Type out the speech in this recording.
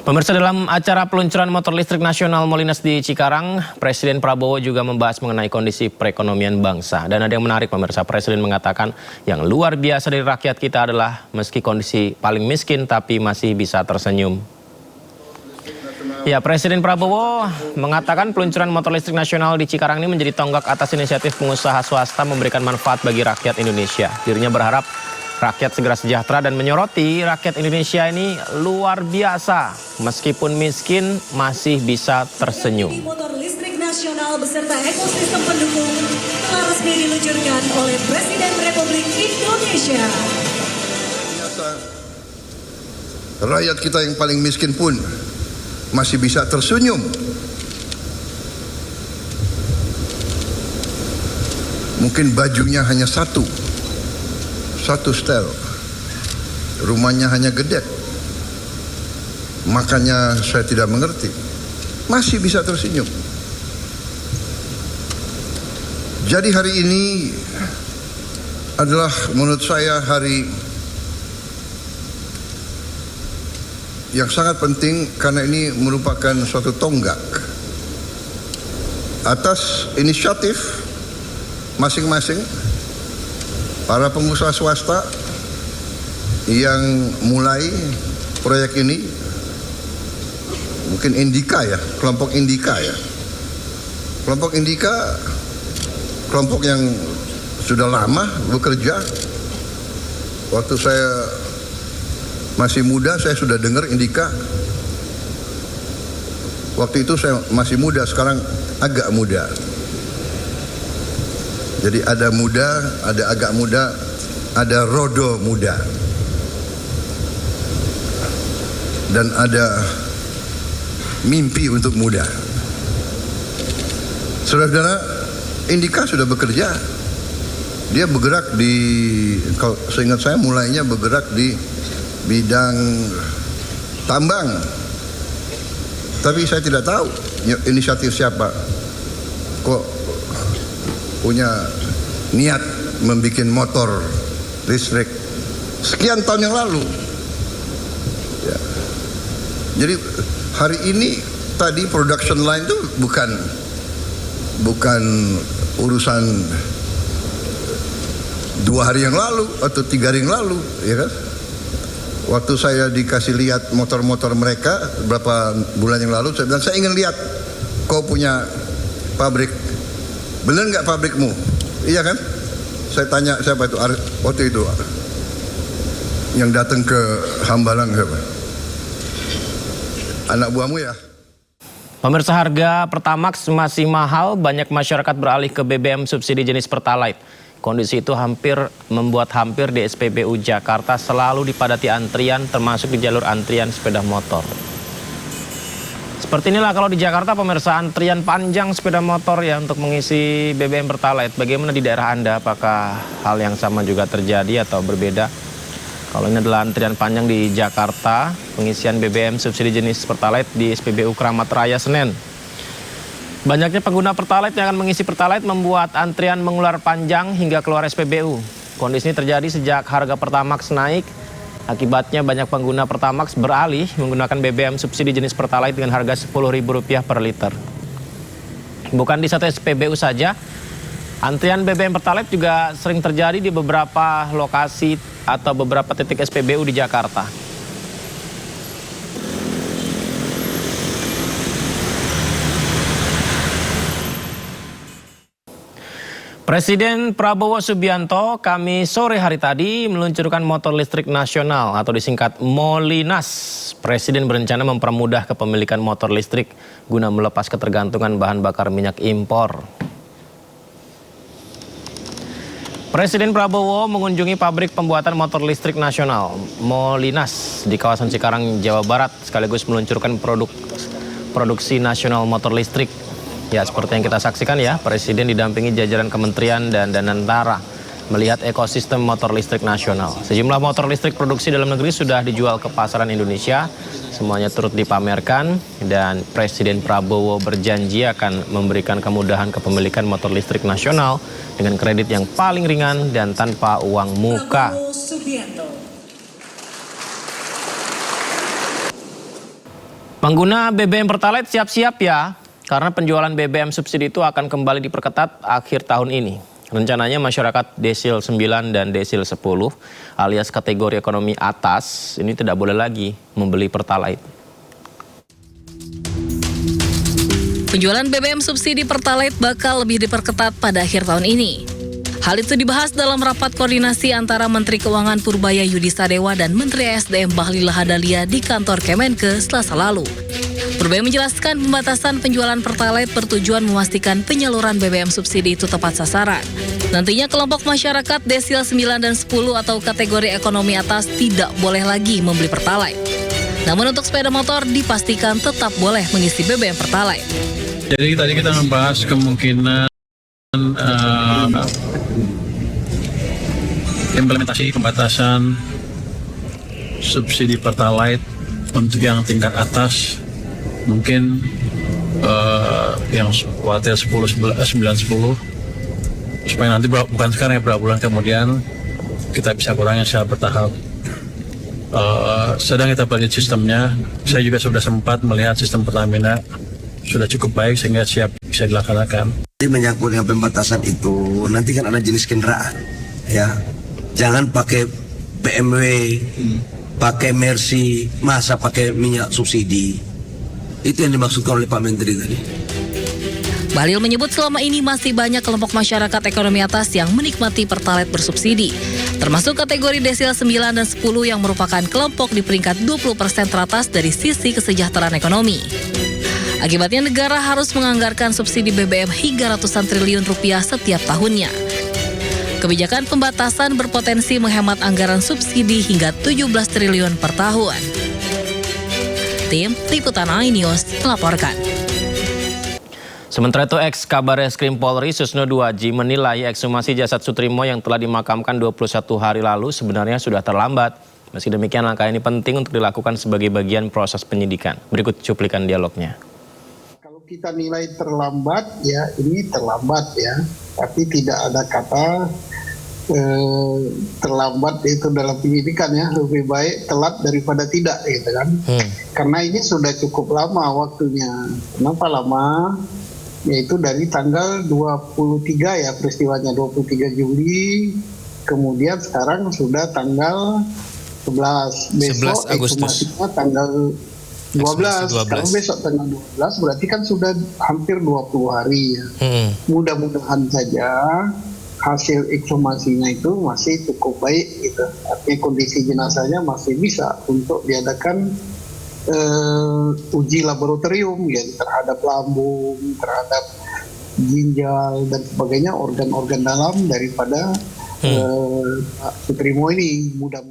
Pemirsa, dalam acara peluncuran motor listrik nasional Molinas di Cikarang, Presiden Prabowo juga membahas mengenai kondisi perekonomian bangsa. Dan ada yang menarik, pemirsa. Presiden mengatakan yang luar biasa dari rakyat kita adalah meski kondisi paling miskin tapi masih bisa tersenyum. Ya, Presiden Prabowo mengatakan peluncuran motor listrik nasional di Cikarang ini menjadi tonggak atas inisiatif pengusaha swasta memberikan manfaat bagi rakyat Indonesia. Dirinya berharap rakyat segera sejahtera dan menyoroti rakyat Indonesia ini luar biasa. Meskipun miskin masih bisa tersenyum. Motor listrik nasional beserta ekosistem pendukung telah resmi diluncurkan oleh Presiden Republik Indonesia. Rakyat kita yang paling miskin pun masih bisa tersenyum. Mungkin bajunya hanya satu style, rumahnya hanya gede, makanya saya tidak mengerti, masih bisa tersenyum. Jadi hari ini adalah menurut saya hari yang sangat penting karena ini merupakan suatu tonggak atas inisiatif masing-masing para pengusaha swasta yang mulai proyek ini. Mungkin Indika ya, kelompok Indika ya. Kelompok Indika, kelompok yang sudah lama bekerja. Waktu saya masih muda, saya sudah dengar Indika. Waktu itu saya masih muda, sekarang agak muda. Jadi ada muda, ada agak muda, ada rodo muda. Dan ada mimpi untuk muda. Saudara-saudara, Indika sudah bekerja. Dia bergerak di, kalau seingat saya mulainya bergerak di bidang tambang. Tapi saya tidak tahu inisiatif siapa. Kok punya niat membuat motor listrik sekian tahun yang lalu ya. Jadi hari ini tadi production line itu bukan urusan 2 hari yang lalu atau 3 hari yang lalu, ya kan? Waktu saya dikasih lihat motor-motor mereka beberapa bulan yang lalu, saya bilang saya ingin lihat kau punya pabrik. Benar nggak pabrikmu? Iya kan? Saya tanya siapa itu waktu itu yang datang ke Hambalang siapa? Anak buahmu ya? Pemirsa, harga Pertamax masih mahal, banyak masyarakat beralih ke BBM subsidi jenis Pertalite. Kondisi itu membuat hampir di SPBU Jakarta selalu dipadati antrian, termasuk di jalur antrian sepeda motor. Seperti inilah kalau di Jakarta, pemirsa, antrian panjang sepeda motor ya untuk mengisi BBM Pertalite. Bagaimana di daerah Anda? Apakah hal yang sama juga terjadi atau berbeda? Kalau ini adalah antrian panjang di Jakarta, pengisian BBM subsidi jenis Pertalite di SPBU Keramat Raya Senen. Banyaknya pengguna Pertalite yang akan mengisi Pertalite membuat antrian mengular panjang hingga keluar SPBU. Kondisi ini terjadi sejak harga Pertamax naik. Akibatnya banyak pengguna Pertamax beralih menggunakan BBM subsidi jenis Pertalite dengan harga Rp10.000 per liter. Bukan di satu SPBU saja, antrian BBM Pertalite juga sering terjadi di beberapa lokasi atau beberapa titik SPBU di Jakarta. Presiden Prabowo Subianto Kamis sore hari tadi meluncurkan motor listrik nasional atau disingkat Molinas. Presiden berencana mempermudah kepemilikan motor listrik guna melepas ketergantungan bahan bakar minyak impor. Presiden Prabowo mengunjungi pabrik pembuatan motor listrik nasional Molinas di kawasan Cikarang, Jawa Barat, sekaligus meluncurkan produksi nasional motor listrik. Ya, seperti yang kita saksikan ya, Presiden didampingi jajaran kementerian dan Danantara melihat ekosistem motor listrik nasional. Sejumlah motor listrik produksi dalam negeri sudah dijual ke pasaran Indonesia. Semuanya turut dipamerkan dan Presiden Prabowo berjanji akan memberikan kemudahan kepemilikan motor listrik nasional dengan kredit yang paling ringan dan tanpa uang muka. Pengguna BBM Pertalite siap-siap ya, karena penjualan BBM subsidi itu akan kembali diperketat akhir tahun ini. Rencananya masyarakat desil 9 dan desil 10 alias kategori ekonomi atas ini tidak boleh lagi membeli Pertalite. Penjualan BBM subsidi Pertalite bakal lebih diperketat pada akhir tahun ini. Hal itu dibahas dalam rapat koordinasi antara Menteri Keuangan Purbaya Yudi Sadewa dan Menteri SDM Bahlil Lahadalia di kantor Kemenke Selasa lalu. Purbaya menjelaskan pembatasan penjualan Pertalite bertujuan memastikan penyaluran BBM subsidi itu tepat sasaran. Nantinya kelompok masyarakat desil 9 dan 10 atau kategori ekonomi atas tidak boleh lagi membeli Pertalite. Namun untuk sepeda motor dipastikan tetap boleh mengisi BBM Pertalite. Jadi tadi kita membahas kemungkinan implementasi pembatasan subsidi Pertalite untuk yang tingkat atas, mungkin yang kuartal 10, 9, 10, supaya nanti bukan sekarang ya, beberapa bulan kemudian kita bisa kurangi secara bertahap. Sedang kita pelajari sistemnya. Saya juga sudah sempat melihat sistem Pertamina sudah cukup baik sehingga siap bisa dilaksanakan. Jadi menyangkut dengan pembatasan itu, nanti kan ada jenis kendaraan, ya. Jangan pakai BMW, pakai Mercy, masa pakai minyak subsidi. Itu yang dimaksudkan oleh Pak Menteri tadi. Bahlil menyebut selama ini masih banyak kelompok masyarakat ekonomi atas yang menikmati Pertalite bersubsidi, termasuk kategori desil 9 dan 10 yang merupakan kelompok di peringkat 20% teratas dari sisi kesejahteraan ekonomi. Akibatnya negara harus menganggarkan subsidi BBM hingga ratusan triliun rupiah setiap tahunnya. Kebijakan pembatasan berpotensi menghemat anggaran subsidi hingga 17 triliun per tahun. Tim Liputan iNews melaporkan. Sementara itu ex-Kabar Eskrim Polri Susno Duaji menilai ekshumasi jasad Sutrimo yang telah dimakamkan 21 hari lalu sebenarnya sudah terlambat. Meski demikian langkah ini penting untuk dilakukan sebagai bagian proses penyidikan. Berikut cuplikan dialognya. Kalau kita nilai terlambat, ya ini terlambat ya. Tapi tidak ada kata terlambat itu dalam penyidikan ya. Lebih baik telat daripada tidak gitu kan. Karena ini sudah cukup lama waktunya. Kenapa lama? Yaitu dari tanggal 23 ya peristiwanya, 23 Juli, kemudian sekarang sudah tanggal 11, besok 11 Agustus. ekshumasinya tanggal 12. Kalau besok tanggal 12 berarti kan sudah hampir 20 hari ya. Mudah-mudahan saja hasil ekshumasinya itu masih cukup baik gitu. Artinya kondisi jenazahnya masih bisa untuk diadakan uji laboratorium ya, terhadap lambung, terhadap ginjal dan sebagainya, organ-organ dalam daripada Sutrimo ini. Mudah-mudahan